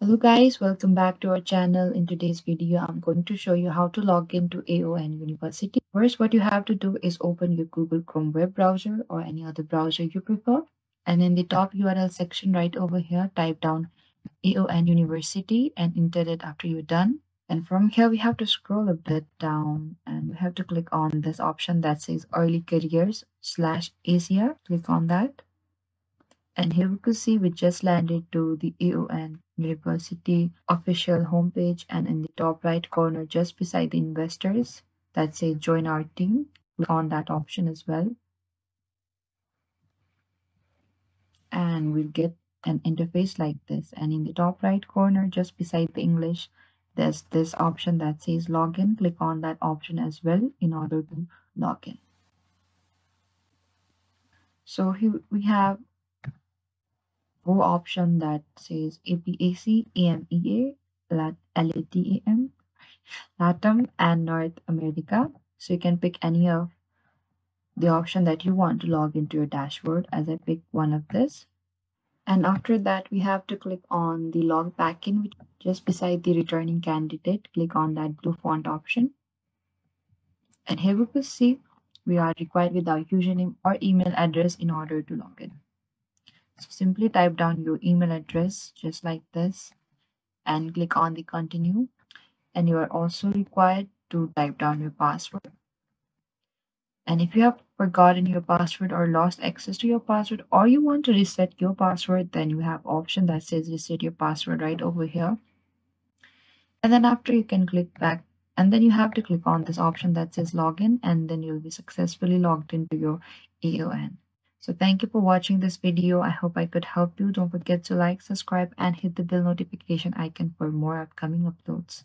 Hello guys, welcome back to our channel. In today's video, I'm going to show you how to log into AON University. First, what you have to do is open your Google Chrome web browser or any other browser you prefer. And in the top URL section right over here, type down AON University and enter it after you're done. And from here, we have to scroll a bit down and we have to click on this option that says Early Careers/ACR. Click on that. And here we could see we just landed to the AON University official homepage, and in the top right corner just beside the investors that says join our team, click on that option as well. And we'll get an interface like this. And in the top right corner just beside the English, there's this option that says login. Click on that option as well in order to log in. So here we have four option that says APAC, AMEA, LATAM, LATAM, and North America. So you can pick any of the option that you want to log into your dashboard, as I pick one of this. And after that, we have to click on the log back in, which just beside the returning candidate. Click on that blue font option. And here we will see we are required with our username or email address in order to log in. So simply type down your email address just like this and click on the continue. And you are also required to type down your password. And if you have forgotten your password or lost access to your password, or you want to reset your password, then you have option that says reset your password right over here. And then after you can click back, and then you have to click on this option that says login, and then you'll be successfully logged into your AON. So thank you for watching this video. I hope I could help you. Don't forget to like, subscribe, and hit the bell notification icon for more upcoming uploads.